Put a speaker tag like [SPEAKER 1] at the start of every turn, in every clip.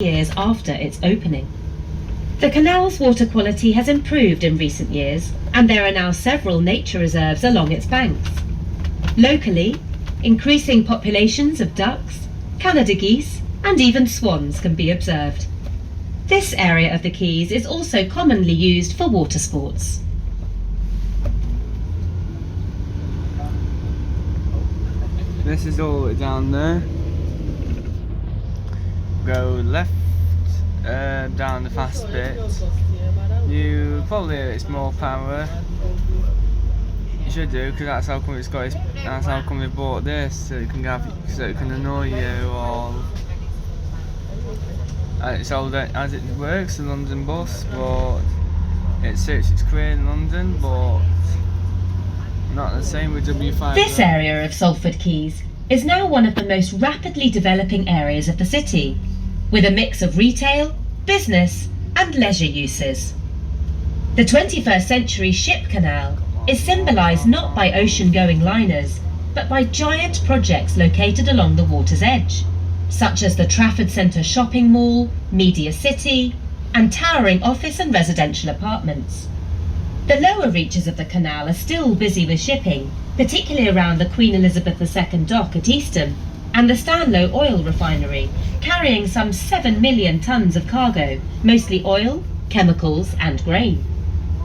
[SPEAKER 1] years after its opening. The canal's water quality has improved in recent years, and there are now several nature reserves along its banks. Locally, increasing populations of ducks, Canada geese, and even swans can be observed. This area of the quays is also commonly used for water sports.
[SPEAKER 2] This is all the way down there. Go left down the fast bit. You probably it's more power. You should do, because that's how come it's got. That's how come they bought this, so it can annoy you or. It's all as it works, the London bus, but it suits its career in London, but not the same with W5.
[SPEAKER 1] This area of Salford Quays is now one of the most rapidly developing areas of the city, with a mix of retail, business, and leisure uses. The 21st century ship canal is symbolised not by ocean-going liners, but by giant projects located along the water's edge, such as the Trafford Centre shopping mall, Media City, and towering office and residential apartments. The lower reaches of the canal are still busy with shipping, particularly around the Queen Elizabeth II dock at Eastham and the Stanlow oil refinery, carrying some 7 million tonnes of cargo, mostly oil, chemicals and grain.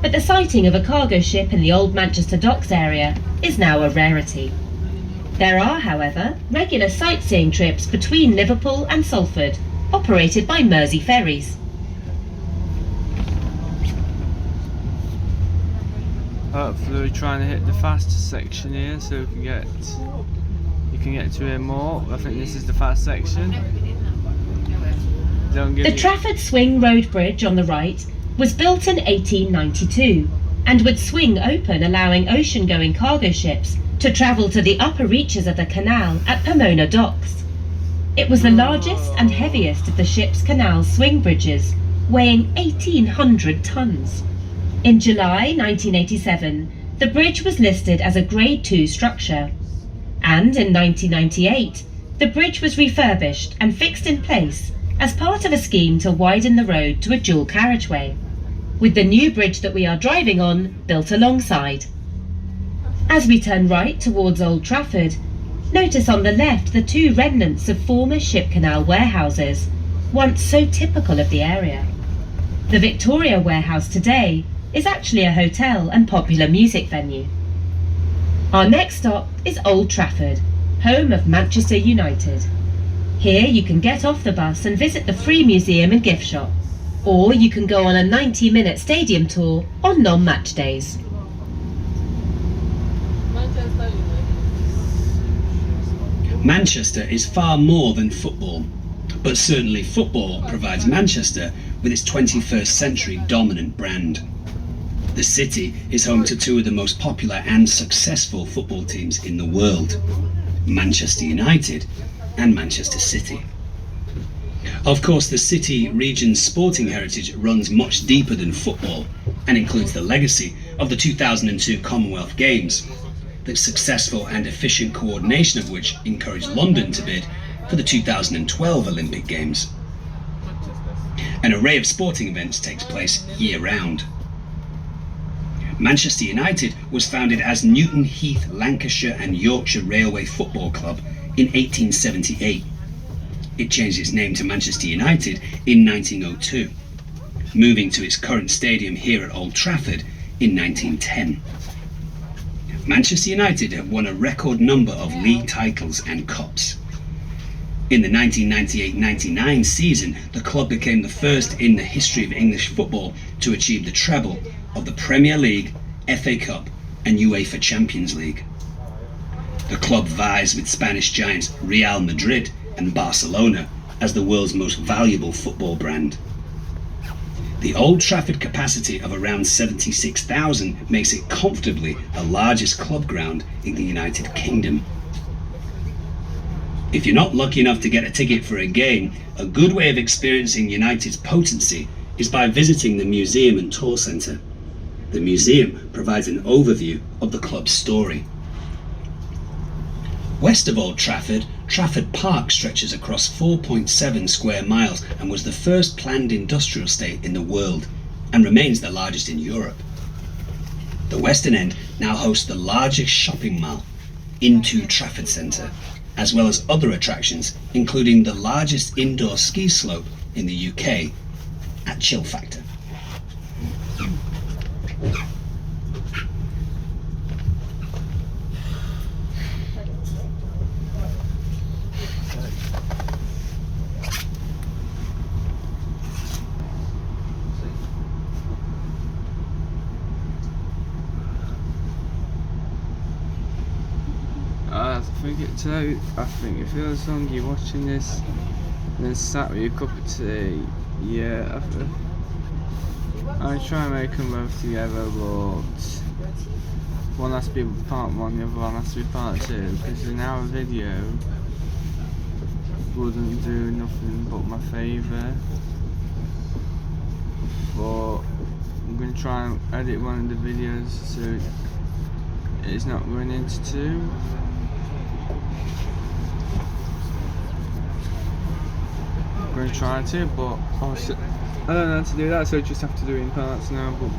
[SPEAKER 1] But the sighting of a cargo ship in the old Manchester docks area is now a rarity. There are, however, regular sightseeing trips between Liverpool and Salford, operated by Mersey ferries.
[SPEAKER 2] Hopefully we're trying to hit the fastest section here, so you can get to here more. I think this is the fast section.
[SPEAKER 1] The Trafford Swing Road Bridge on the right was built in 1892 and would swing open, allowing ocean-going cargo ships to travel to the upper reaches of the canal at Pomona docks. It was the largest and heaviest of the ship's canal swing bridges, weighing 1,800 tonnes. In July 1987, the bridge was listed as a Grade 2 structure, and in 1998, the bridge was refurbished and fixed in place as part of a scheme to widen the road to a dual carriageway, with the new bridge that we are driving on built alongside. As we turn right towards Old Trafford, notice on the left the two remnants of former ship canal warehouses, once so typical of the area. The Victoria warehouse today is actually a hotel and popular music venue. Our next stop is Old Trafford, home of Manchester United. Here you can get off the bus and visit the free museum and gift shop, or you can go on a 90-minute stadium tour on non-match days.
[SPEAKER 3] Manchester is far more than football, but certainly football provides Manchester with its 21st century dominant brand. The city is home to two of the most popular and successful football teams in the world, Manchester United and Manchester City. Of course, the city region's sporting heritage runs much deeper than football and includes the legacy of the 2002 Commonwealth Games, the successful and efficient coordination of which encouraged London to bid for the 2012 Olympic Games. An array of sporting events takes place year-round. Manchester United was founded as Newton Heath Lancashire and Yorkshire Railway Football Club in 1878. It changed its name to Manchester United in 1902, moving to its current stadium here at Old Trafford in 1910. Manchester United have won a record number of league titles and cups. In the 1998-99 season, the club became the first in the history of English football to achieve the treble of the Premier League, FA Cup and UEFA Champions League. The club vies with Spanish giants Real Madrid and Barcelona as the world's most valuable football brand. The Old Trafford capacity of around 76,000 makes it comfortably the largest club ground in the United Kingdom. If you're not lucky enough to get a ticket for a game, a good way of experiencing United's potency is by visiting the museum and tour centre. The museum provides an overview of the club's story. West of Old Trafford, Trafford Park stretches across 4.7 square miles and was the first planned industrial estate in the world and remains the largest in Europe. The Western End now hosts the largest shopping mall, Into Trafford Centre, as well as other attractions, including the largest indoor ski slope in the UK at Chill Factor.
[SPEAKER 2] I think if you're as long you're watching this and then sat with your cup of tea, yeah, I try and make them both together, but one has to be part one, the other one has to be part two, because in our video wouldn't do nothing but my favour, but I'm going to try and edit one of the videos so it's not going into two. I'm going to try to, but also, I don't know how to do that, so I just have to do it in parts now. But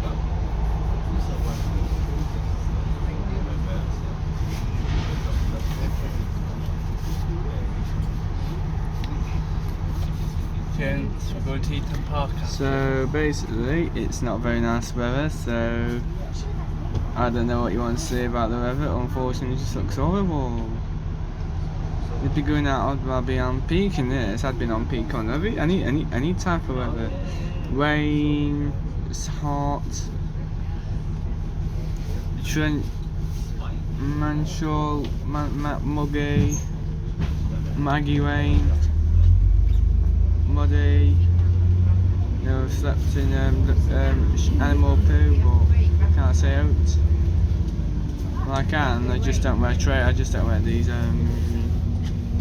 [SPEAKER 2] so basically, it's not very nice weather, so I don't know what you want to say about the weather. Unfortunately, it just looks horrible. It'd be going out, I'd be on peak in this. I'd been on peak on any type of weather. Rain, it's hot. Trent, Manshall, Muggy, Maggie Rain, Muddy. You know, I've slept in animal poo, but I can't say out. Well, I can. I just don't wear I just don't wear these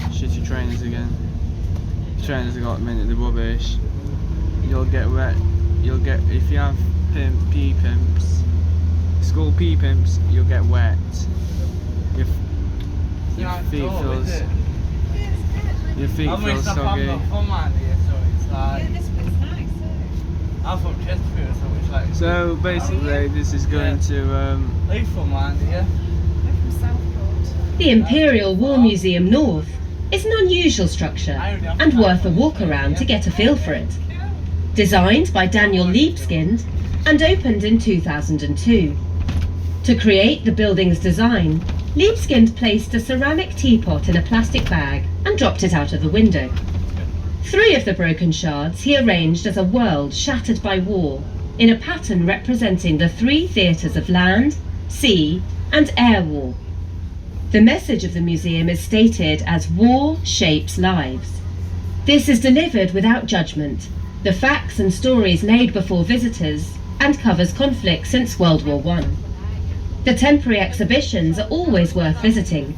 [SPEAKER 2] shitty trainers again. Trainers have got them in the rubbish. You'll get wet. You'll get, if you have pee pimps, school pee pimps, you'll get wet. Your feet feels soggy.
[SPEAKER 4] I'm from Chesterfield, so it's like.
[SPEAKER 2] So basically, this is going to.
[SPEAKER 4] Are you from Andy? Yeah. I'm from Southport.
[SPEAKER 1] The Imperial War Museum North is an unusual structure and worth a walk around to get a feel for it. Designed by Daniel Libeskind and opened in 2002. To create the building's design, Libeskind placed a ceramic teapot in a plastic bag and dropped it out of the window. 3 of the broken shards he arranged as a world shattered by war, in a pattern representing the 3 theatres of land, sea and air war. The message of the museum is stated as "War shapes lives." This is delivered without judgment, the facts and stories laid before visitors, and covers conflicts since World War I. The temporary exhibitions are always worth visiting,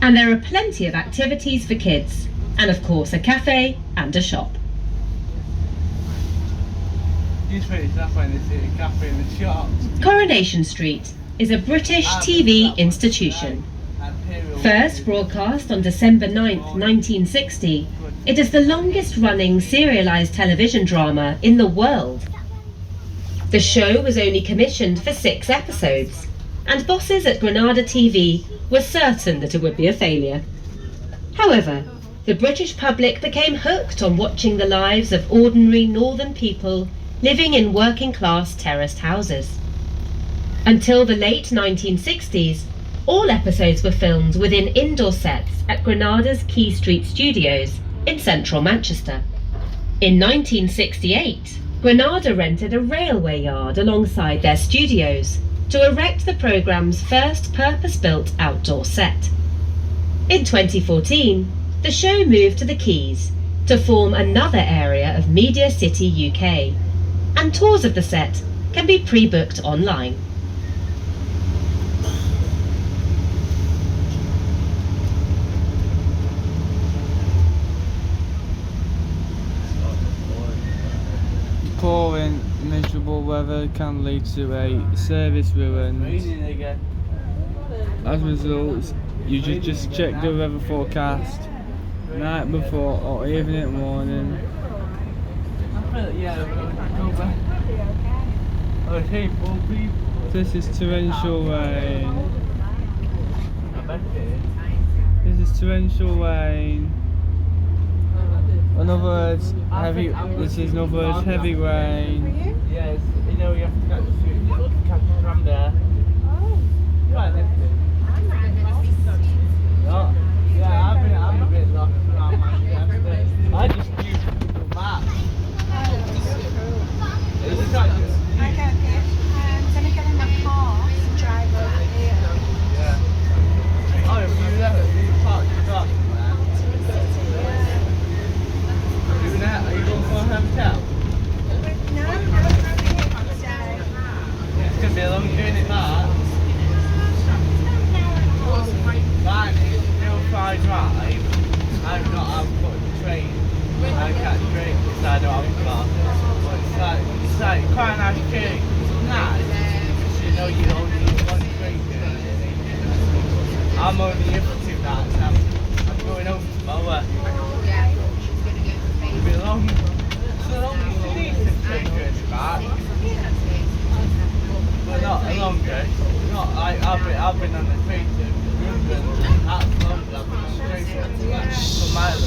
[SPEAKER 1] and there are plenty of activities for kids, and of course a cafe and a shop. Coronation Street is a British TV institution. First broadcast on December 9th, 1960, it is the longest running serialised television drama in the world. The show was only commissioned for 6 episodes, and bosses at Granada TV were certain that it would be a failure. However, the British public became hooked on watching the lives of ordinary northern people living in working-class terraced houses. Until the late 1960s, all episodes were filmed within indoor sets at Granada's Quay Street Studios in central Manchester. In 1968, Granada rented a railway yard alongside their studios to erect the programme's first purpose-built outdoor set. In 2014, the show moved to the Quays to form another area of Media City UK, and tours of the set can be pre-booked online.
[SPEAKER 2] Pouring, miserable weather can lead to a service ruin. As a result, you just check the weather forecast night before or even in the morning. This is torrential rain. This is torrential rain. In other words, heavy. This is in other words heavy rain.
[SPEAKER 5] Yes, you know you have to catch the tram there. Oh. Right, that's it. Oh, yeah, I'm a bit lost around Manchester. I just use Google Maps. Is it not good?
[SPEAKER 4] I don't get. I'm gonna get in my car and drive over here.
[SPEAKER 5] Yeah. Oh, if you left the park, you got man. Are you going for a hotel?
[SPEAKER 4] No, I'm driving here today.
[SPEAKER 5] It's gonna be a long journey, that. Mine is still 5 drive. I'm not out for the train. I can't train because I don't have a car. But it's like quite a nice journey. It's nice because you know you only need one train journey. I'm only here for 2 nights. I'm going home tomorrow. It'll be a long, it's a decent train journey back. But not a long journey. Not like I've been on the train to London. That's long. I've been on the train for miles.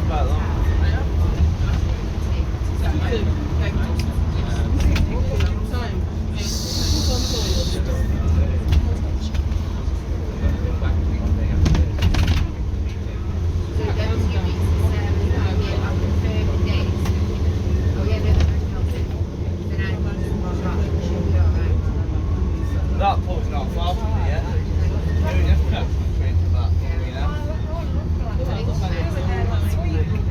[SPEAKER 5] Quite long. That pool's not far from here. You have to catch the train to that pool, you know.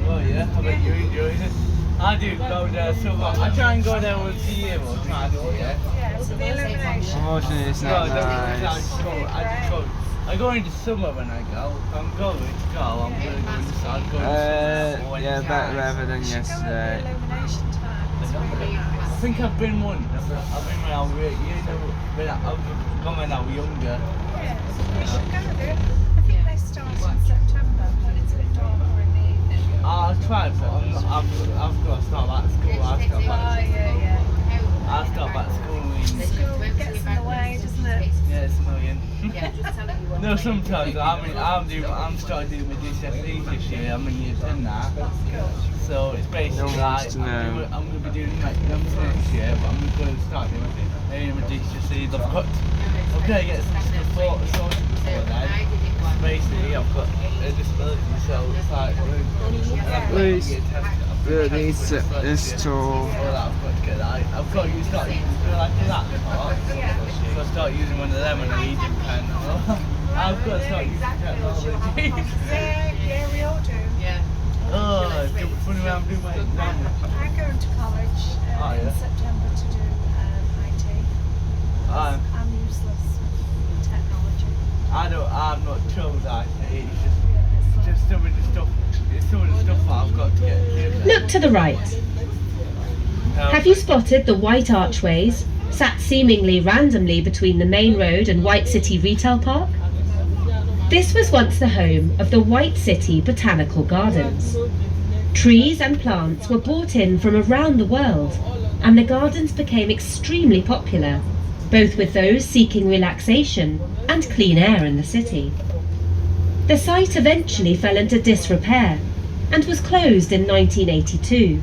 [SPEAKER 5] Oh yeah, I bet you enjoy it. I do go there so much. I try and go there once a year or twice a year.
[SPEAKER 4] Yeah, so the illumination.
[SPEAKER 2] Unfortunately, it's not nice.
[SPEAKER 5] I go in the summer when I go. If I'm going to go, I'm going to go in the summer. I'm going to summer.
[SPEAKER 2] Yeah, better weather than yesterday.
[SPEAKER 4] Illumination time. It's really nice.
[SPEAKER 5] I think I've been once. I've been when I was, I've gone when I was younger.
[SPEAKER 4] Yeah, you should go there. I think they start in September when it's a bit darker in the evening.
[SPEAKER 5] I'll try, but I've got to start back to school. I've start back to school in...
[SPEAKER 4] School gets in the way, doesn't it?
[SPEAKER 5] Yeah, it's annoying. No, sometimes I'm starting doing my GCSEs this year. I'm in year 10 now. So it's basically like I'm going to be doing my exams next year, but I'm going to start doing my GCSEs. I've got to get some support before then. Basically, I've got a disability, so it's like
[SPEAKER 2] this tool.
[SPEAKER 5] I've got to get that. I've got to start using like a laptop. So I start using one of them when I need a pen. I've got to start using technology.
[SPEAKER 4] Yeah, we all do.
[SPEAKER 5] Oh, it's funny when I'm doing my exam.
[SPEAKER 4] I go into college in September to do IT. I'm useless with technology.
[SPEAKER 5] I'm not chose IT. It's just some of the stuff. It's some of the stuff that I've got to get.
[SPEAKER 1] Look to the right. Have you spotted the white archways sat seemingly randomly between the main road and White City Retail Park? This was once the home of the White City Botanical Gardens. Trees and plants were brought in from around the world, and the gardens became extremely popular, both with those seeking relaxation and clean air in the city. The site eventually fell into disrepair and was closed in 1982.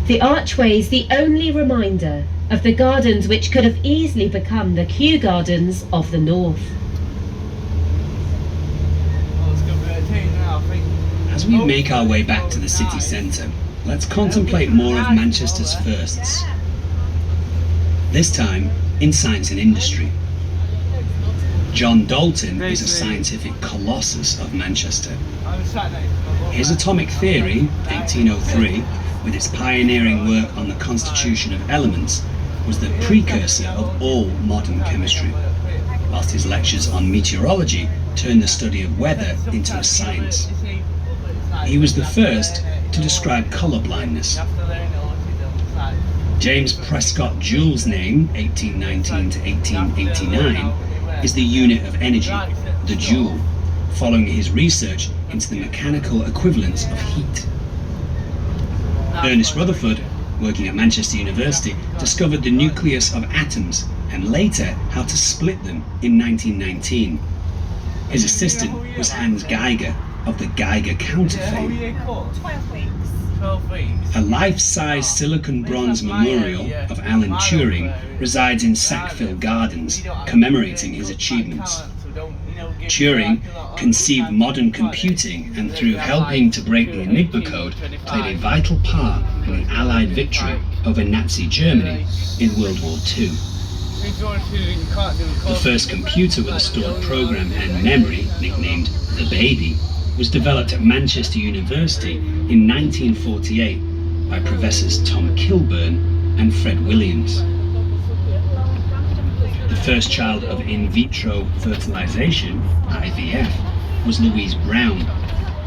[SPEAKER 1] The archway's the only reminder of the gardens which could have easily become the Kew Gardens of the North.
[SPEAKER 3] As we make our way back to the city centre, let's contemplate more of Manchester's firsts. This time in science and industry. John Dalton is a scientific colossus of Manchester. His atomic theory, 1803, with its pioneering work on the constitution of elements, was the precursor of all modern chemistry, whilst his lectures on meteorology turned the study of weather into a science. He was the first to describe colour blindness. James Prescott Joule's name, 1819 to 1889, is the unit of energy, the joule, following his research into the mechanical equivalence of heat. Ernest Rutherford, working at Manchester University, discovered the nucleus of atoms and later how to split them in 1919. His assistant was Hans Geiger of the Geiger counter fame.
[SPEAKER 4] 12 weeks.
[SPEAKER 5] 12 weeks.
[SPEAKER 3] A life-size silicon bronze memorial of Alan Turing resides in Sackville Gardens, commemorating his achievements. Turing conceived modern computing and through helping to break the Enigma code played a vital part in the Allied victory over Nazi Germany in World War II. The first computer with a stored program and memory, nicknamed the Baby, was developed at Manchester University in 1948 by Professors Tom Kilburn and Fred Williams. The first child of in vitro fertilization, IVF, was Louise Brown,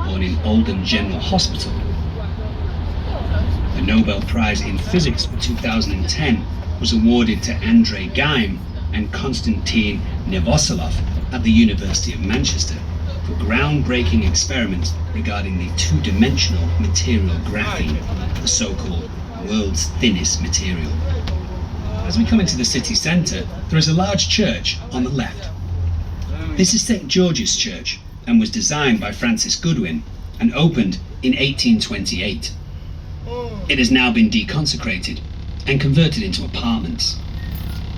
[SPEAKER 3] born in Oldham General Hospital. The Nobel Prize in Physics for 2010 was awarded to Andrei Geim and Konstantin Nevosilov at the University of Manchester for groundbreaking experiments regarding the two-dimensional material graphene, the so-called world's thinnest material. As we come into the city centre, there is a large church on the left. This is St George's Church and was designed by Francis Goodwin and opened in 1828. It has now been deconsecrated and converted into apartments.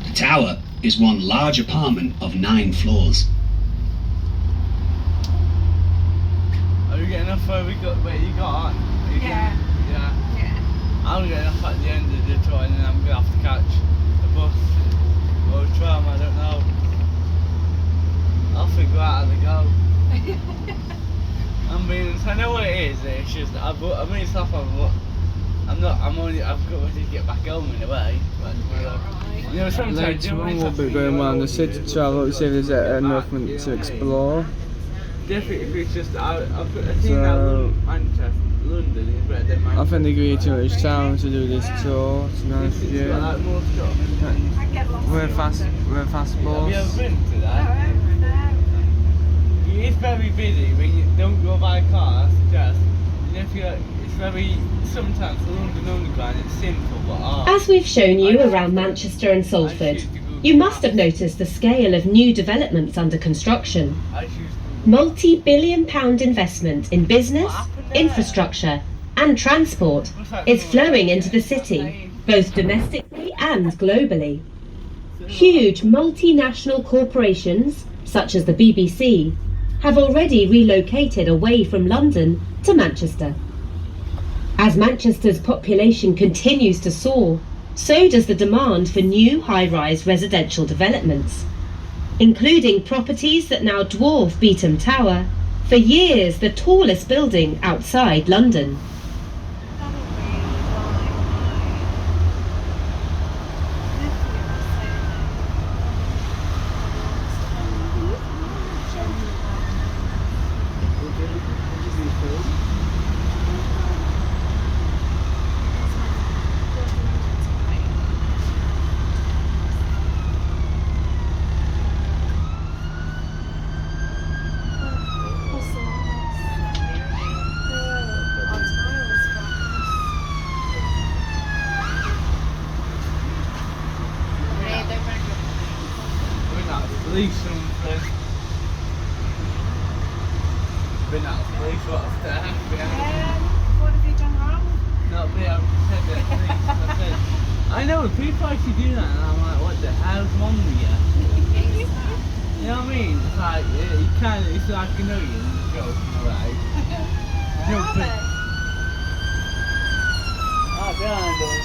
[SPEAKER 3] The tower is one large apartment of 9 floors.
[SPEAKER 5] Are you getting enough where you got on?
[SPEAKER 4] Yeah.
[SPEAKER 5] I'm getting off at the end of the tour and then I'm going to have to catch a bus or a tram, I don't know. I'll figure out how to go. I know what it is, it's just, I'm really stuff I've got to get back home in a way. But, you know, sometimes
[SPEAKER 2] Later on we'll be going around the city to have a look, see if there's enough to explore.
[SPEAKER 5] Definitely, it's just, I've seen that Manchester, London is better than Manchester.
[SPEAKER 2] I think they agreed to each town to do this tour, to be honest with you.
[SPEAKER 5] Like more stuff.
[SPEAKER 4] I get lost.
[SPEAKER 2] We're fast
[SPEAKER 5] Have you
[SPEAKER 2] bus.
[SPEAKER 5] ever been to that?
[SPEAKER 4] No.
[SPEAKER 5] It's very busy when you don't go by car, I suggest. And if it's very, sometimes the London Underground, it's simple but hard.
[SPEAKER 1] As we've shown you around Manchester and Salford, you must have noticed the scale of new developments under construction. Multi-billion-pound investment in business, infrastructure and transport is flowing into the city, both domestically and globally. Huge multinational corporations, such as the BBC, have already relocated away from London to Manchester. As Manchester's population continues to soar, so does the demand for new high-rise residential developments, including properties that now dwarf Beetham Tower, for years the tallest building outside London.
[SPEAKER 4] What have you done wrong?
[SPEAKER 5] I know, people actually do that and I'm like, what the hell's wrong with you? You know what I mean? It's like, it's like annoying joke, alright? No, but... behind us.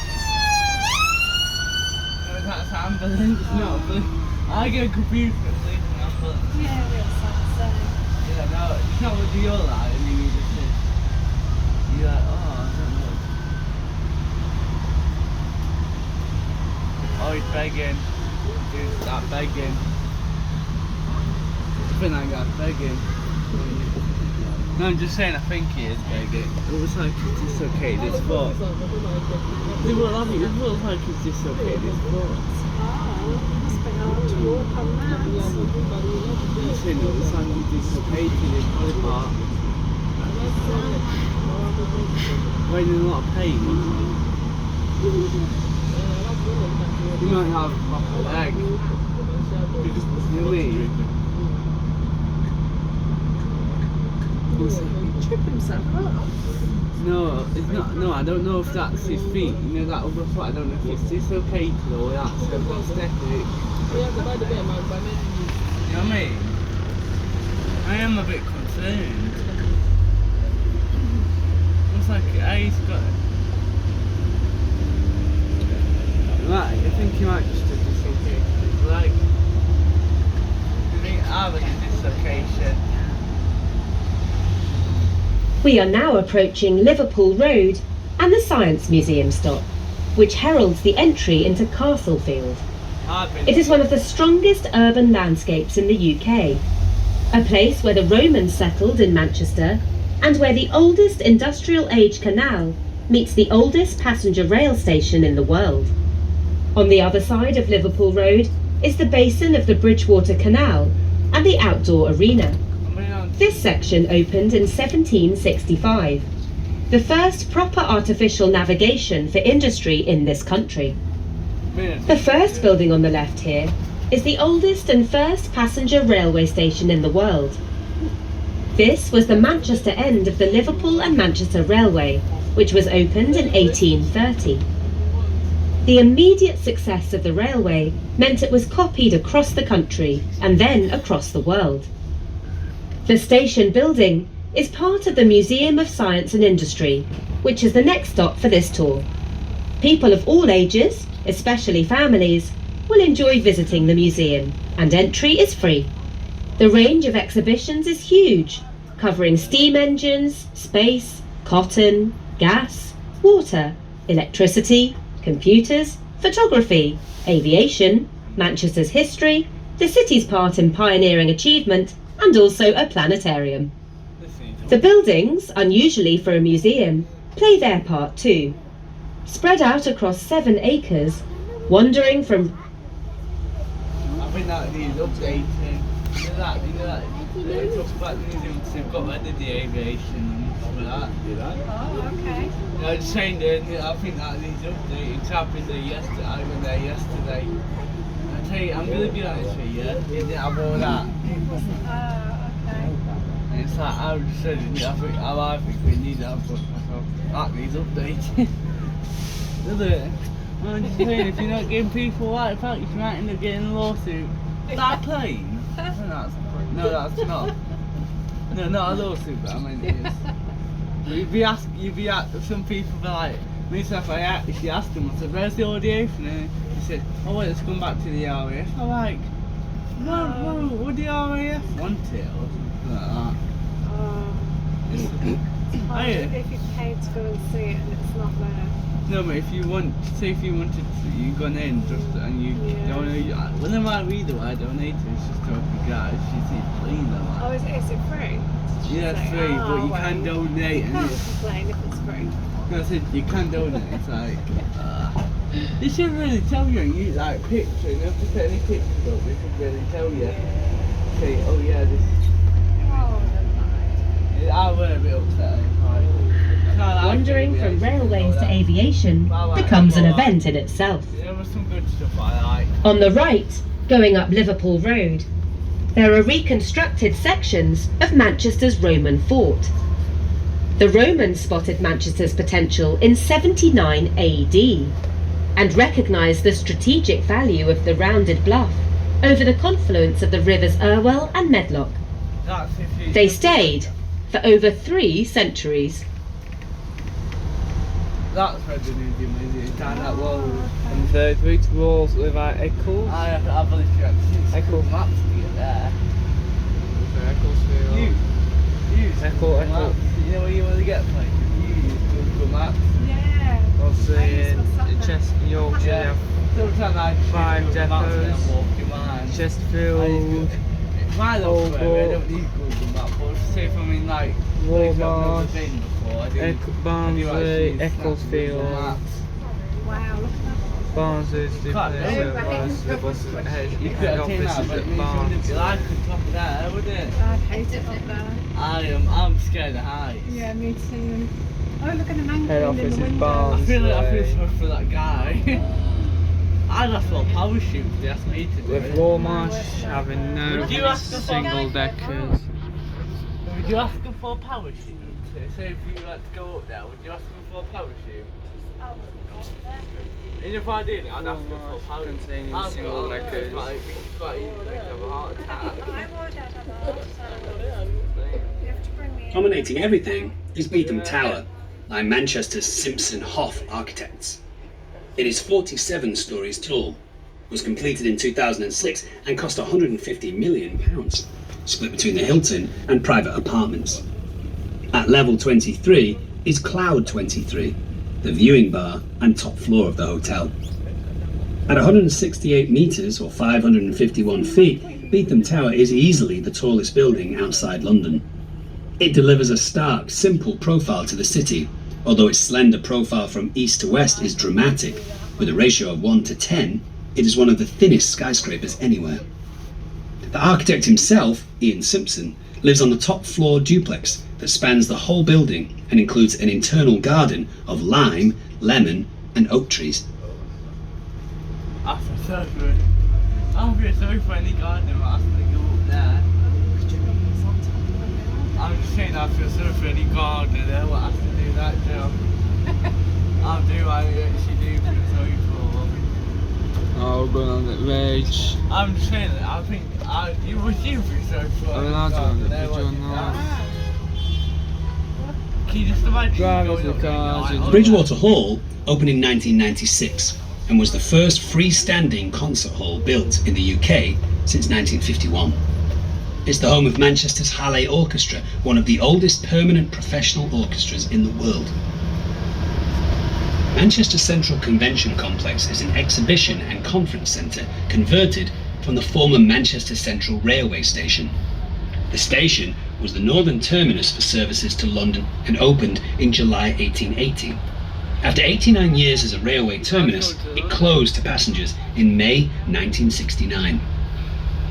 [SPEAKER 5] No, that's ambulance, no, but I get confused with police and ambulance.
[SPEAKER 4] Yeah, it sounds so.
[SPEAKER 5] Yeah, no, it's not what you're like, and you just say, you're like, oh, I don't know. Oh, he's begging. Dude, stop begging. I think that guy's begging. No, I'm just saying I think it is big. It looks like it's dislocated his foot. It looks like it's dislocated his foot.
[SPEAKER 4] Must be hard to walk on that.
[SPEAKER 5] I'm saying it looks like it's dislocated his body part. We're in a lot of pain. You might have a proper leg. You know what I mean?
[SPEAKER 4] Trip himself up.
[SPEAKER 5] No, it's not. No, I don't know if that's his feet. You know that other foot. I don't know if it's dislocated or that's a prosthetic. You know what I mean? I am a bit concerned. Looks like he's got. I think he might just have dislocated his leg. I think having a dislocation.
[SPEAKER 1] We are now approaching Liverpool Road and the Science Museum stop, which heralds the entry into Castlefield. It is one of the strongest urban landscapes in the UK, a place where the Romans settled in Manchester and where the oldest industrial age canal meets the oldest passenger rail station in the world. On the other side of Liverpool Road is the basin of the Bridgewater Canal and the outdoor arena. This section opened in 1765, the first proper artificial navigation for industry in this country. The first building on the left here is the oldest and first passenger railway station in the world. This was the Manchester end of the Liverpool and Manchester Railway, which was opened in 1830. The immediate success of the railway meant it was copied across the country and then across the world. The station building is part of the Museum of Science and Industry, which is the next stop for this tour. People of all ages, especially families, will enjoy visiting the museum, and entry is free. The range of exhibitions is huge, covering steam engines, space, cotton, gas, water, electricity, computers, photography, aviation, Manchester's history, the city's part in pioneering achievement, and also a planetarium. The buildings, unusually for a museum, play their part too. Spread out across 7 acres, wandering from...
[SPEAKER 5] I think that needs updating. You know that, they talk about the museums, they've got rid of the aviation and stuff like that.
[SPEAKER 4] Oh, okay.
[SPEAKER 5] Yeah, I was saying that I think that needs updating. Because I've been there yesterday, I went there yesterday. I tell you, I'm going to be honest with you, it didn't have all that.
[SPEAKER 4] Okay.
[SPEAKER 5] And it's like, I just said, I think we need that, but myself, that needs updating. Does it? I'm just saying, if you're not giving people right facts, you might end up getting a lawsuit. Is that a plane? No, that's not. No, not a lawsuit, but I mean it is. You'd be asked, some people be like, myself, if you asked them, I said, where's the audio? And then he said, oh wait, let's come back to the RAF. I'm like, no, would the RAF want it or something like that?
[SPEAKER 4] If you paid to go and see it and it's not there.
[SPEAKER 5] No, but if you want, say if you wanted to, you've gone in just and you donate, whenever I read the word donate, it's just talking guys, you see clean though.
[SPEAKER 4] Oh, is it free?
[SPEAKER 5] Yeah, it's free, but you can donate.
[SPEAKER 4] You can't complain if it's free.
[SPEAKER 5] No, I said you can donate, it's like, they should really tell you, and you like picture, you don't have to put any pictures up, they should really tell you. Say, oh yeah, this.
[SPEAKER 4] Oh, never mind.
[SPEAKER 5] Yeah, I was a bit upset.
[SPEAKER 1] Wandering from railways to aviation becomes an event in itself.
[SPEAKER 5] There was some good stuff I like.
[SPEAKER 1] On the right, going up Liverpool Road, there are reconstructed sections of Manchester's Roman fort. The Romans spotted Manchester's potential in 79 AD and recognised the strategic value of the rounded bluff over the confluence of the rivers Irwell and Medlock. They stayed for over 3 centuries.
[SPEAKER 5] That's where the museum is, down that wall.
[SPEAKER 2] And the route walls without echoes.
[SPEAKER 5] I believe you actually
[SPEAKER 2] Echo.
[SPEAKER 5] maps to get there.
[SPEAKER 2] Echoes. Echo.
[SPEAKER 5] You know where you want to get places? You use Google Maps.
[SPEAKER 4] Yeah.
[SPEAKER 2] Also
[SPEAKER 4] I use
[SPEAKER 2] in
[SPEAKER 4] my sat nav.
[SPEAKER 2] Chester, Yorkshire,
[SPEAKER 5] Yeah. Sometimes I use
[SPEAKER 2] 5
[SPEAKER 5] Google Maps when I'm
[SPEAKER 2] depots.
[SPEAKER 5] walking mine.
[SPEAKER 2] Chesterfield.
[SPEAKER 5] My local area, I
[SPEAKER 2] Holborn.
[SPEAKER 5] don't need Google Maps, but say if I'm in like like places I've never been before.
[SPEAKER 2] Barnsley, Ecclesfield.
[SPEAKER 4] Wow, look at that.
[SPEAKER 2] Barnsley is the place where the head office is at Barnsley.
[SPEAKER 5] I could top of there, wouldn't it?
[SPEAKER 4] I'd hate it up there.
[SPEAKER 5] I'm scared of heights.
[SPEAKER 4] Yeah, me too. Oh, look at the man
[SPEAKER 2] Head
[SPEAKER 4] in
[SPEAKER 2] office
[SPEAKER 4] the
[SPEAKER 2] is
[SPEAKER 4] window.
[SPEAKER 2] Barnsley.
[SPEAKER 5] I feel sorry for that guy. I'd have to parachute if they asked me to do
[SPEAKER 2] With
[SPEAKER 5] it.
[SPEAKER 2] Walmarsh having no
[SPEAKER 5] Would you ask them for-
[SPEAKER 2] single deckers.
[SPEAKER 5] Would you ask them for a parachute? Say if you like to go up there, would you ask them for a parachute? And if I did, I'd ask them for a parachute.
[SPEAKER 2] Containing single deckers.
[SPEAKER 5] Quite easy to have a heart attack.
[SPEAKER 4] I would have You have to bring me in.
[SPEAKER 3] Dominating everything is Beetham Tower by Manchester's Simpson Hoff architects. It is 47 stories tall, was completed in 2006 and cost £150 million, split between the Hilton and private apartments. At level 23 is Cloud 23, the viewing bar and top floor of the hotel. At 168 metres or 551 feet, Beetham Tower is easily the tallest building outside London. It delivers a stark, simple profile to the city, although its slender profile from east to west is dramatic. With a ratio of 1 to 10, it is one of the thinnest skyscrapers anywhere. The architect himself, Ian Simpson, lives on the top floor duplex that spans the whole building and includes an internal garden of lime, lemon and oak trees.
[SPEAKER 5] I feel so good. I feel so for any gardener that has to go up there. I'm just saying I feel so for any gardener that has to do that job. I actually do feel sorry for them.
[SPEAKER 2] Oh, going on the rage.
[SPEAKER 5] I'm just saying that I think you feel sorry for
[SPEAKER 2] I'm
[SPEAKER 5] any
[SPEAKER 2] allowed to on the
[SPEAKER 5] gardener.
[SPEAKER 2] video now.
[SPEAKER 5] Can you just imagine
[SPEAKER 2] Drivers
[SPEAKER 5] going
[SPEAKER 2] with
[SPEAKER 5] up there
[SPEAKER 2] cars
[SPEAKER 5] like,
[SPEAKER 2] and-
[SPEAKER 5] oh,
[SPEAKER 3] Bridgewater Hall opened in 1996 and was the first freestanding concert hall built in the UK since 1951. It's the home of Manchester's Halle Orchestra, one of the oldest permanent professional orchestras in the world. Manchester Central Convention Complex is an exhibition and conference centre converted from the former Manchester Central Railway Station. The station was the northern terminus for services to London and opened in July 1880. After 89 years as a railway terminus, it closed to passengers in May 1969.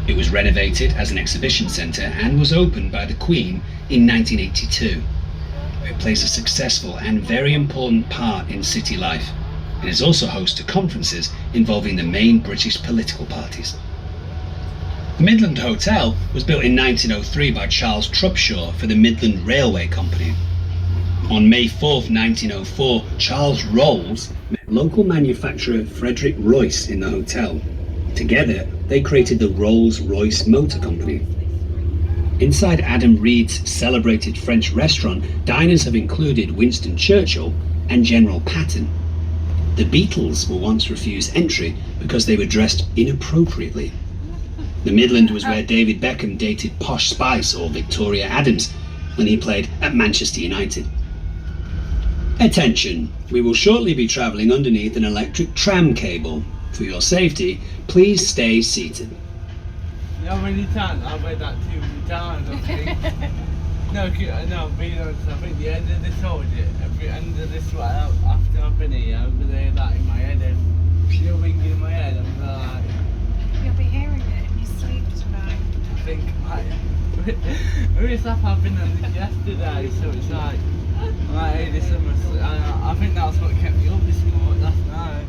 [SPEAKER 3] It was renovated as an exhibition centre and was opened by the Queen in 1982. It plays a successful and very important part in city life and is also host to conferences involving the main British political parties. The Midland Hotel was built in 1903 by Charles Trubshaw for the Midland Railway Company. On May 4th, 1904, Charles Rolls met local manufacturer Frederick Royce in the hotel. Together, they created the Rolls-Royce Motor Company. Inside Adam Reed's celebrated French restaurant, diners have included Winston Churchill and General Patton. The Beatles were once refused entry because they were dressed inappropriately. The Midland was where David Beckham dated Posh Spice or Victoria Adams when he played at Manchester United. Attention, we will shortly be travelling underneath an electric tram cable. For your safety, please stay seated.
[SPEAKER 5] You know how many times I've read that too many times, I think. No, being honest, I think the end of this audit, at the end of this one, after I've been here, I'm going to hear that in my head and you're ringing in my head, I'm like...
[SPEAKER 4] You'll be hearing it in your sleep tonight.
[SPEAKER 5] I think, this stuff happened on this yesterday, so it's like, hey, this I think that's what kept me up this morning, last night.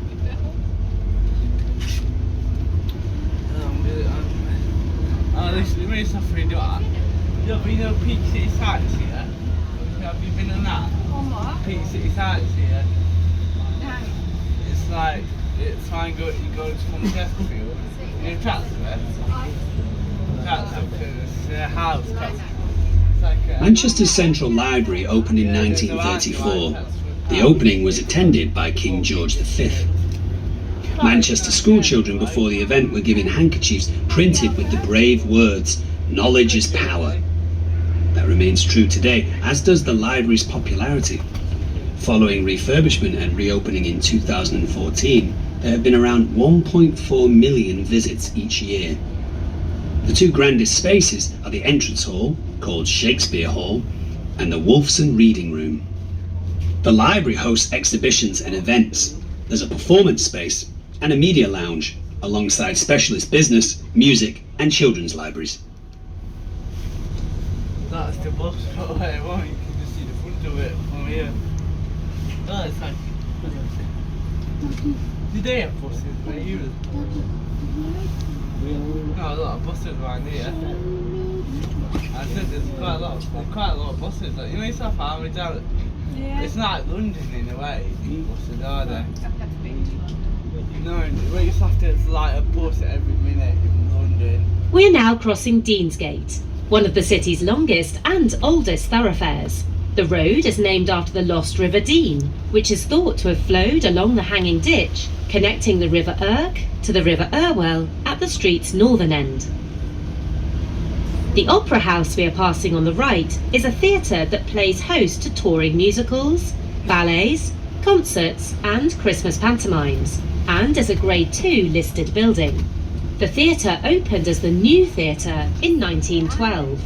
[SPEAKER 5] This stuff we do that. You know Peak City Sights here? Have you been on that?
[SPEAKER 4] On what?
[SPEAKER 5] Peak City Sights here.
[SPEAKER 4] No.
[SPEAKER 5] It's like, it's fine, you go from Chesterfield, you transfer, transfer to this house, it's like
[SPEAKER 3] Manchester Central Library opened in 1934. The opening was attended by King George V. Manchester schoolchildren before the event were given handkerchiefs printed with the brave words, "Knowledge is power." That remains true today, as does the library's popularity. Following refurbishment and reopening in 2014, there have been around 1.4 million visits each year. The two grandest spaces are the entrance hall, called Shakespeare Hall, and the Wolfson Reading Room. The library hosts exhibitions and events. There's a performance space and a media lounge, alongside specialist business, music and children's libraries.
[SPEAKER 5] That's the bus stop where I want. You can just see the front of it from here. Oh, it's like... Did they have buses where you live? No, a lot of buses around here. I said there's quite a lot of buses. Like, you know, South Harwich out.
[SPEAKER 4] Yeah.
[SPEAKER 5] It's not like London in a way. Buses are there? No, we used to have to like a bus every minute in London.
[SPEAKER 1] We're now crossing Deansgate, one of the city's longest and oldest thoroughfares. The road is named after the lost River Dean, which is thought to have flowed along the hanging ditch, connecting the River Irk to the River Irwell at the street's northern end. The Opera House we are passing on the right is a theatre that plays host to touring musicals, ballets, concerts and Christmas pantomimes, and is a Grade 2 listed building. The theatre opened as the New Theatre in 1912,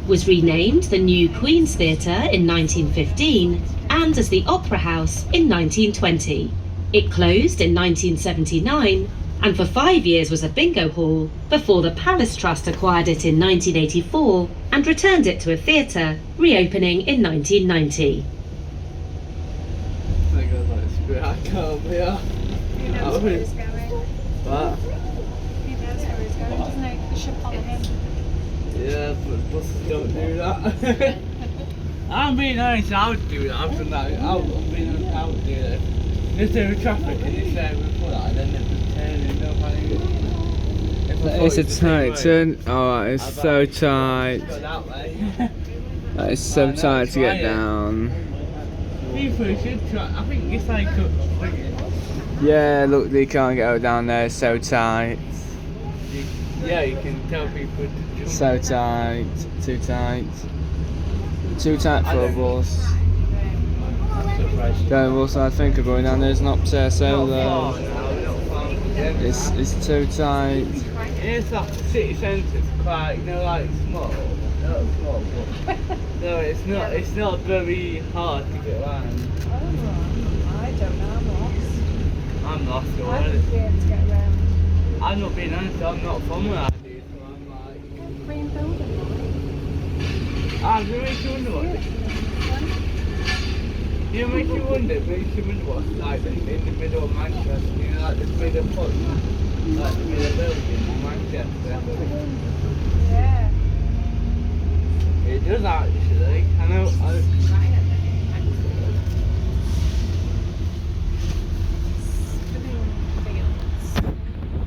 [SPEAKER 1] was renamed the New Queen's Theatre in 1915, and as the Opera House in 1920. It closed in 1979, and for 5 years was a bingo hall before the Palace Trust acquired it in 1984 and returned it to a theatre, reopening in 1990.
[SPEAKER 5] I got like screw I can't be here.
[SPEAKER 4] He knows where he's going.
[SPEAKER 5] What?
[SPEAKER 4] He knows where he's going, doesn't he? You should follow him.
[SPEAKER 5] Yeah, but buses don't do that. I'm being honest, I would do that. I've done that. I'm being honest, I would do that. If there was traffic in this area before that, and then they'd be turning up on it.
[SPEAKER 2] It's a tight turn. Oh, it's so tight.
[SPEAKER 5] Go that way.
[SPEAKER 2] That is so tight to get down.
[SPEAKER 5] People should try. I think it's like.
[SPEAKER 2] Yeah, look, they can't get out down there. It's so tight.
[SPEAKER 5] Yeah, you can tell people to jump.
[SPEAKER 2] So tight. Too tight. Too tight for a bus. Going also, I think of going down there is not so low. It's too tight.
[SPEAKER 5] It's like the city centre. It's quite, you know, like small. Not small, but no, it's not very hard to get around.
[SPEAKER 4] Oh, I don't know, I'm lost.
[SPEAKER 5] I'm lost
[SPEAKER 4] I
[SPEAKER 5] already.
[SPEAKER 4] wouldn't be able to get around.
[SPEAKER 5] I'm not being honest. I'm not from where I do, so I'm like.
[SPEAKER 4] Green building.
[SPEAKER 5] It makes you wonder what's like in the middle of Manchester, you know, like the middle point, like the middle building in Manchester.
[SPEAKER 4] Yeah.
[SPEAKER 5] It does actually. I know.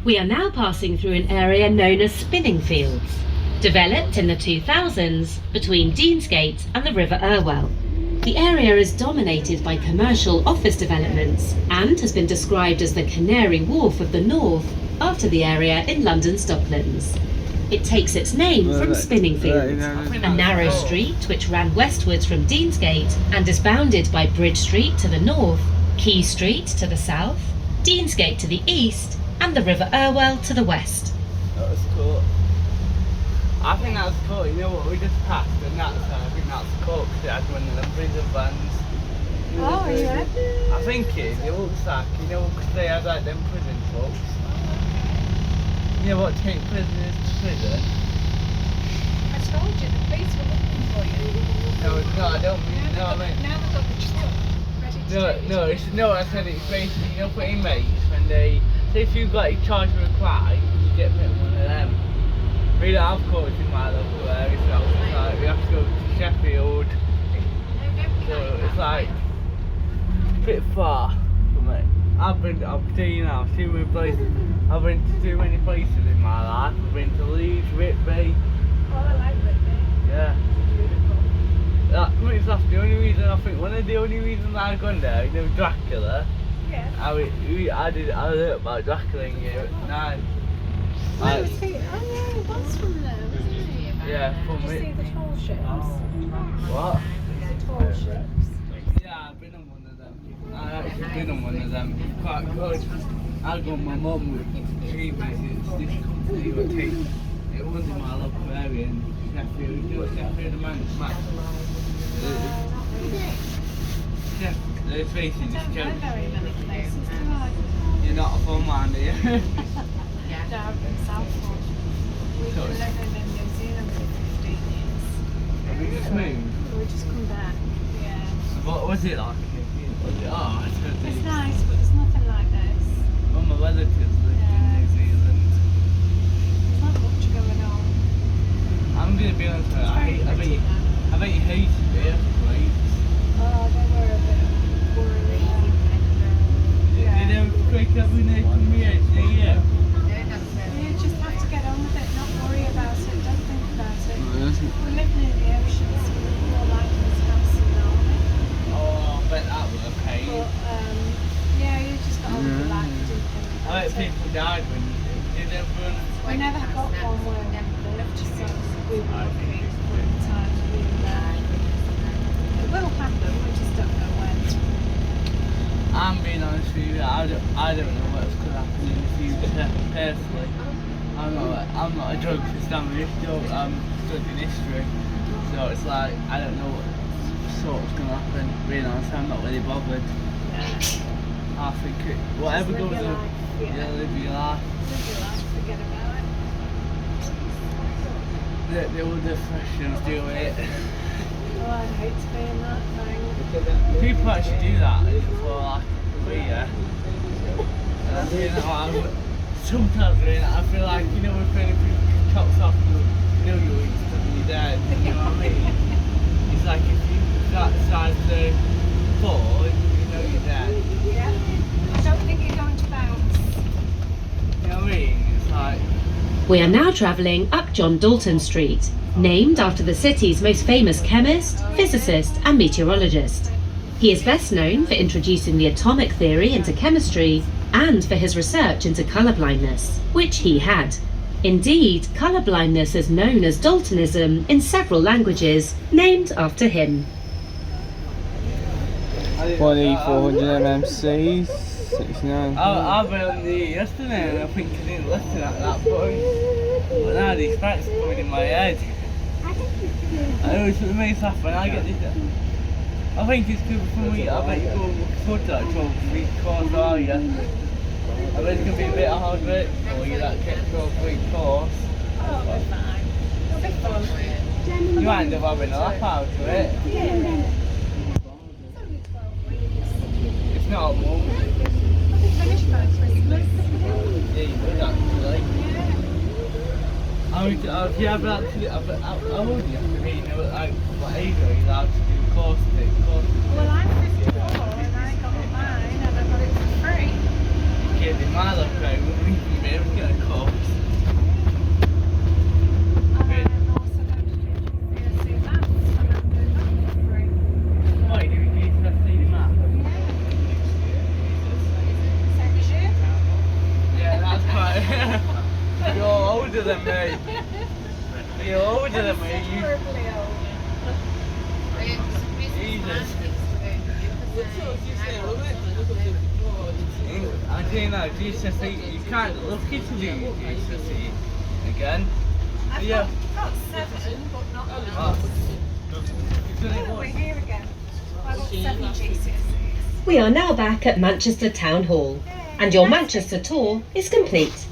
[SPEAKER 1] We are now passing through an area known as Spinning Fields, developed in the 2000s between Deansgate and the River Irwell. The area is dominated by commercial office developments and has been described as the Canary Wharf of the North after the area in London's Docklands. It takes its name from Spinning Fields, a narrow street which ran westwards from Deansgate and is bounded by Bridge Street to the north, Quay Street to the south, Deansgate to the east, and the River Irwell to the west.
[SPEAKER 5] That's cool. I think that's cool. You know what we just passed, and I think that's cool because it had one of them prison vans.
[SPEAKER 4] Oh, yeah.
[SPEAKER 5] I think it looks like, you know, because they had like them prison trucks. You know what take prisoners to prison?
[SPEAKER 4] I told you, the police were looking for you.
[SPEAKER 5] No, I don't mean, no, I mean.
[SPEAKER 4] Now they've got the truck ready to
[SPEAKER 5] No, I said it's basically, you know, for inmates, when they, say if you've got a charge with a crime, you get put in one of them. We don't have courts in my local area, so it's like, we have to go to Sheffield. So it's like, a bit far from it. I'll tell you now, too many places. I've been to too many places in my life. I've been to Leeds, Whitby.
[SPEAKER 4] Oh, I like Whitby.
[SPEAKER 5] Yeah. That's the only reason, I think, one of the only reasons I've gone there, you know, Dracula.
[SPEAKER 4] Yeah.
[SPEAKER 5] I learned about Dracula in year 9.
[SPEAKER 4] I was thinking, oh yeah, he was from there, wasn't he?
[SPEAKER 5] Yeah, from
[SPEAKER 4] Did you see
[SPEAKER 5] it.
[SPEAKER 4] the tall ships?
[SPEAKER 5] What?
[SPEAKER 4] The tall ships.
[SPEAKER 5] Yeah, I've been on one of them. I've actually been on one of them. It's quite good. I got my mum with 3 visits. This company would take. It was in my local area in Sheffield. You know Sheffield, the man, let's face it, just
[SPEAKER 4] I don't know
[SPEAKER 5] joke.
[SPEAKER 4] very many places, do I?
[SPEAKER 5] You're not a fun man, are you?
[SPEAKER 4] No, I've been Southport. We've been living in New Zealand for 15 years.
[SPEAKER 5] Have you just moved?
[SPEAKER 4] We just come back. Yeah.
[SPEAKER 5] So what was it like? Oh, it's good.
[SPEAKER 4] It's nice, but there's nothing like this.
[SPEAKER 5] All my relatives lived in New Zealand.
[SPEAKER 4] There's not much going on.
[SPEAKER 5] I'm gonna be honest with you,
[SPEAKER 4] It's very pretty now.
[SPEAKER 5] I bet you hated the earthquakes.
[SPEAKER 4] Oh, they were a bit worrying.
[SPEAKER 5] Did the earthquake ever nature me out there? Yeah.
[SPEAKER 4] You just have to get on with it, not worry about it, don't think about it.
[SPEAKER 5] Oh,
[SPEAKER 4] We live near the ocean, so we're more like this house in Norway.
[SPEAKER 5] I bet that was okay.
[SPEAKER 4] But, yeah, you just got on with
[SPEAKER 5] Yeah.
[SPEAKER 4] life, do think
[SPEAKER 5] I
[SPEAKER 4] about
[SPEAKER 5] bet
[SPEAKER 4] it.
[SPEAKER 5] people died when did everyone?
[SPEAKER 4] We never got one where we lived, so we were lucky for the time we were there. It will happen, we just don't know when.
[SPEAKER 5] I'm being honest with you, I don't know what's going to happen in the future, personally. I'm not a geographer, I'm studying history, so it's like, I don't know what's going to happen, being honest, I'm not really bothered. I think whatever
[SPEAKER 4] Just live
[SPEAKER 5] goes
[SPEAKER 4] your
[SPEAKER 5] on,
[SPEAKER 4] life, yeah.
[SPEAKER 5] live your life.
[SPEAKER 4] Live your life, forget about it.
[SPEAKER 5] The other questions do it.
[SPEAKER 4] Oh, I'd hate to be in that thing.
[SPEAKER 5] People actually do that for like a career. And I feel like sometimes I feel like, you know, when people chops off, you know you're stuck in your dead, you know what I mean? It's like if you decide to fall, you know you're dead.
[SPEAKER 4] Yeah. I don't think you're going to bounce.
[SPEAKER 5] You know what I mean? It's like,
[SPEAKER 1] We are now travelling up John Dalton Street, named after the city's most famous chemist, physicist and meteorologist. He is best known for introducing the atomic theory into chemistry and for his research into colour blindness, which he had. Indeed, colour blindness is known as Daltonism in several languages, named after him.
[SPEAKER 2] 400 MMCs, 69.
[SPEAKER 5] I went there yesterday and I think I didn't listen at that point. But now these facts are coming in my head. I always make laugh when I get this. I think it's good for me. I bet you go for that 12-week course, are you? I bet it's going to be a bit of hard work for you, that 12-week course.
[SPEAKER 4] Oh, it'll be fine. It'll be fun.
[SPEAKER 5] You might end up having a laugh out of it.
[SPEAKER 4] Yeah. It's only 12 weeks.
[SPEAKER 5] It's not a month.
[SPEAKER 4] I'll be finished by Christmas.
[SPEAKER 5] Yeah, you would actually.
[SPEAKER 4] Yeah.
[SPEAKER 5] If you have actually, how old do you have to be? You know, like, what age are you allowed to do courses?
[SPEAKER 4] Well, I'm 54 and I got mine and I got it for free.
[SPEAKER 5] Kids in my life, right? We wouldn't be able to get a course.
[SPEAKER 4] And I'm also going to do GCSE maths and I'm doing that for free.
[SPEAKER 5] What are you doing GCSE maths?
[SPEAKER 4] Same as you.
[SPEAKER 5] Yeah, that's quite. You're older than me. You're older than me.
[SPEAKER 4] Horribly old.
[SPEAKER 5] Jesus. I do know, GCSE, you can't look into do GCSE again.
[SPEAKER 4] I've
[SPEAKER 5] Yeah.
[SPEAKER 4] got 7, but not
[SPEAKER 5] Oh.
[SPEAKER 4] we're here again. I've got 7 GCSEs.
[SPEAKER 1] We are now back at Manchester Town Hall, and your Manchester tour is complete.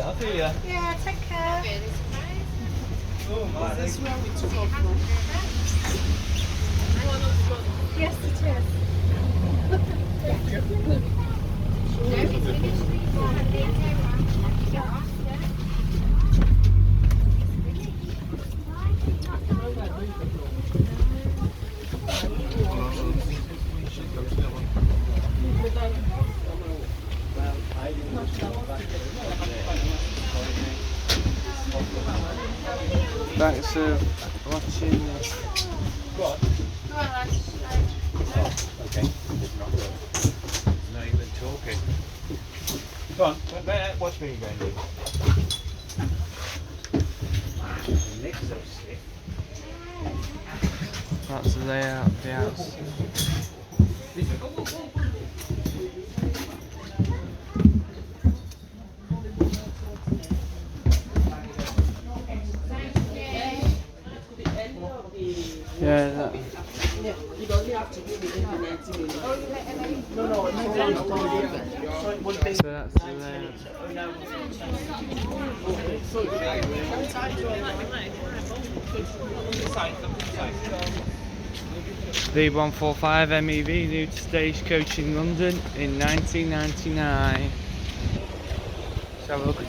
[SPEAKER 5] I'll see ya.
[SPEAKER 4] Yeah, take care.
[SPEAKER 5] Oh my.
[SPEAKER 4] Yes, it is.
[SPEAKER 2] Thanks for watching.
[SPEAKER 6] Not even talking. Go on, watch me again, Luke. Nick's so sick.
[SPEAKER 2] That's the layout of the house. Yeah, that.
[SPEAKER 7] You don't have to give me 90 minutes. No, it's so it would be.
[SPEAKER 2] So that's the layout. V145 MEV new to Stagecoach in London in 1999. Let's have a look at